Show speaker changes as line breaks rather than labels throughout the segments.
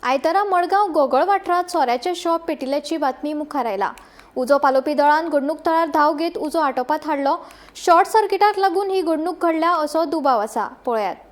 आयतारा मडगांव गोगळ वाठारात सोऱ्याचे शॉप पेटिल्ल्याची बातमी मुखार आयला। उजो पालोवपी दळान घडणूक थळार धाव घेत उजो आटोपात हाडलो। शॉर्ट सर्किटाक लागून ही घडणूक घडल्या असो दुबाव आसा। पळयात।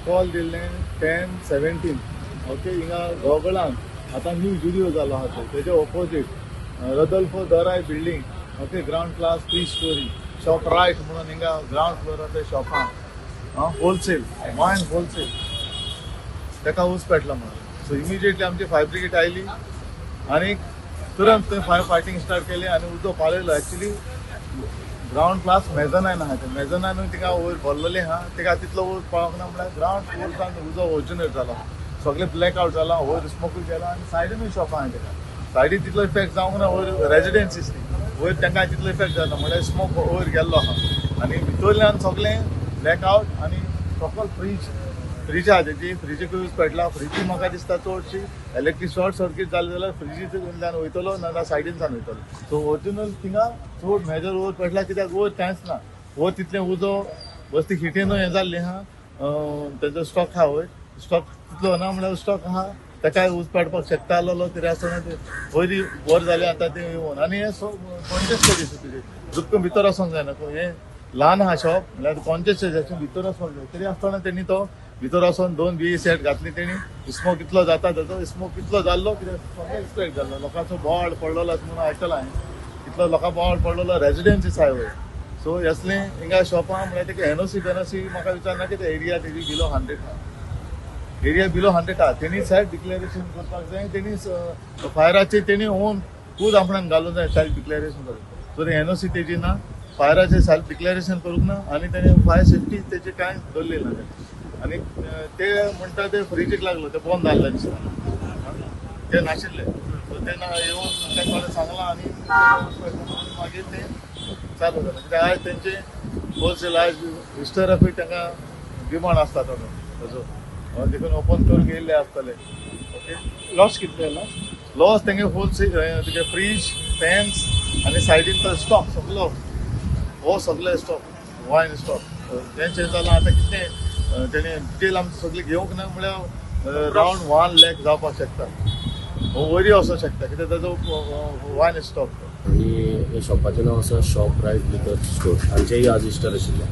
कॉल दिल्ले 10:17 ओके हिंगा गोगळान आता न्यू स्टुडियो जालो आहा तेजे ऑपोजिट रदल्फो दराय building okay ground class 3 storey shop right म्हणून हिंगा ग्राउंड फ्लोराचे शॉपां होलसेल वायन होलसेल तेका ऊस पेटला म्हणून सो इमिजिएटली आमची फायर ब्रिगेड आयली आनी तुरंत थंय फायर फायटिंग स्टार्ट केली आनी उजो पालयलो एक्चुअली ग्राउंड क्लास मेजनायन आहा ते मेजनायनूय तिका वयर भरलेले आहा तिका तितलो वयर पळोवंक ना म्हळ्यार ग्राउंड फ्लोरान उजो ऑरिजिनेट जालो सगळे ब्लॅक आउट जाला वयर स्मोकूय गेला आनी सायडीनूय शॉपां आहा तेका सायडीन तितलो इफेक्ट जावंक ना वयर रेजिडेन्सीस ती वयर तांकां तितलो इफेक्ट जाता म्हळ्यार स्मोक वयर गेल्लो आहा आनी भितरल्यान सगळें ब्लॅक आउट आनी सकयल फ्रीज आहा तेजी फ्रिजीकूय यूज पेटला फ्रिजी म्हाका दिसता चडशी इलेक्ट्रीक शॉर्ट सर्कीट जालें जाल्यार फ्रिजींतल्यान वयतलो ना सायडीनच्यान वयतलो सो ओरिजिनल थिंगा चड मेजर वयर पेटला कित्याक वयर कांयच ना वयर तितलें उजो बस्ती हिटेनूय हें जाल्लें आहा तेजो स्टॉक आहा वयर स्टॉक तितलो ना म्हळ्यार स्टॉक आहा ताकाय उज पेटपाक शकता आसलो तरी आसतना ते वयरी वर जालें आतां तें येवन आनी हें कॉन्शियस दिसता तुजें दुख्ख भितर वचोंक जायना हें ल्हान आहा शॉप म्हळ्यार कॉन्शियस भितर वचपाक जाय तरी आसतना तेणी तो भितर वचोन 2 BE सेट घातली तेणी स्मोक इतलो जाता तेजो स्मोक इतलो जाल्लो कित्याक सगळें इफेक्ट जाल्लो लोकांचो बोवाळ पडलेलो आसा म्हणून आयकलां हांवें इतलो लोकां बोवाळ पडलेलो रेजिडेन्सीस आहाय वयर सो असलें हिंगा शॉपां म्हळ्यार तेका एनओसी म्हाका विचारना की एरिया तेजी बिलो 100 एरिया बिलो 100 आहा तेणी सेल्फ डिक्लेरेशन करपाक जाय तेणी फायराचेर तेणी ओन खूद आपणान घालूंक जाय सेल्फ डिक्लेरेशन करूंक सो एनओसी तेजी ना फायराचेर सेल्फ डिक्लेरेशन करूंक ना आनी तेणी फायर सेफ्टी तेजे कांय दवरलेली ना आनी ते म्हणटा ते फ्रिजीक लागलो ते बंद जाल्ले दिसता ते नाशिल्ले सो तेन्ना येवन तेंका सांगलां आनी मागीर ते चालू जालें कित्याक आयज तेंचे होलसेल आयज हिस्टराकूय तांकां डिमांड आसता ताजो देखून ओपन करून गेल्ले आसतले ओके
लॉस कितले जाला
लॉस तेंगे होलसेल तुगे फ्रीज फॅन्स आनी सायडीन तो स्टॉक सगलो हो सगळे स्टॉक वायन स्टॉक तेंचे जालां आतां कितें तेणी डिटेल आमची सगळी घेवंक ना म्हळ्यार रावंड 1 लाख जावपाक शकता वयरी वचूंक शकता कित्याक ताजो वायन स्टॉक
आनी हे शॉपाचें नांव आसा शॉप रायट लिकर स्टोर हांचेंय आज इस्टर आशिल्लें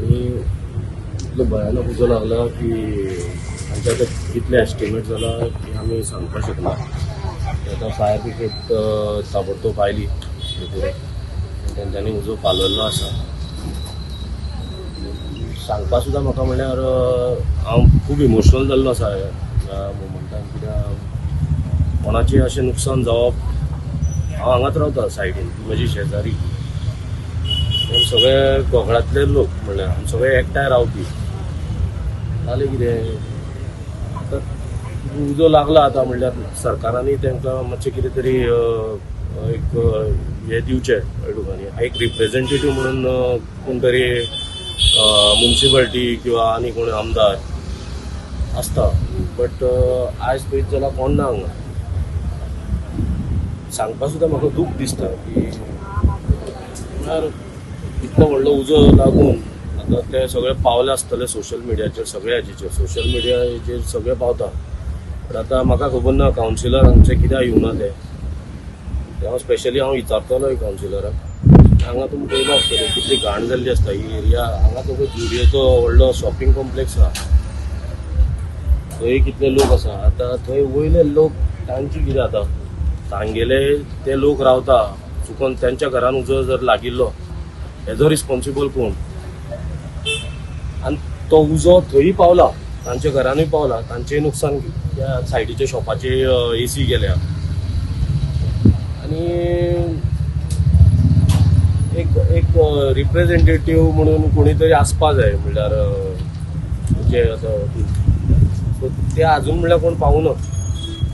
आनी इतलो भयानक उजो लागला की हांचे आतां कितले एस्टिमेट जाला की आमी सांगपाक शकना आतां फायर ब्रिगेड ताबडतोब आयली तेंच्यांनी उजो पालयल्लो आसा सांगपाक सुद्दां म्हाका म्हणल्यार हांव खूब इमोशनल जाल्लो आसा ह्या मोमेंटान कित्याक कोणाचें अशें नुकसान जावप हांव हांगाच रावता सायडीन म्हजी शेजारी सगळे गोगळांतले लोक म्हणल्यार आमी सगळे एकठांय रावपी जालें कितें आतां उजो लागला आतां म्हणल्यार सरकारांनी तांकां मातशें कितें तरी एक हें दिवचें कळ्ळें एक रिप्रेझेंटेटीव म्हणून कोण तरी म्युनिसिपालिटी किंवा आनी कोण आमदार आसता बट आयज पळयत जाल्यार कोण ना हांगा सांगपाक सुद्दां म्हाका दूख दिसता की म्हळ्यार इतलो व्हडलो उजो लागून आतां ते सगळे पावले आसतले सोशल मिडियाचेर सगळ्या हाचेर सोशल मिडियाचेर सगळे पावता बट आतां म्हाका खबर ना कावन्सिलर आमचे कित्याक येवना ते हांव स्पेशली हांव विचारतलो कावन्सिलराक हांगा तुमी पळयला आसतले कितली घाण जाल्ली आसता ही एरिया. हांगा तुका जुडियोचो व्हडलो शॉपिंग कॉम्प्लेक्स आहा, थंय कितले लोक आसा. आतां थंय वयले लोक तांचे कितें जाता, तांगेले ते लोक रावता चुकोन त्यांच्या घरान उजो जर लागिल्लो हेजो रिस्पॉन्सिबल कोण. आनी तो उजो थंय पावला, तांच्या घरानूय पावला, तांचेय नुकसान त्या सायडीच्या शॉपाचे AC गेल्या. आणि एक रिप्रेझेंटेटिव्ह म्हणून कोणी तरी आसपा जाय, म्हणल्यार जे आसा ते अजून म्हणल्यार कोण पावूना.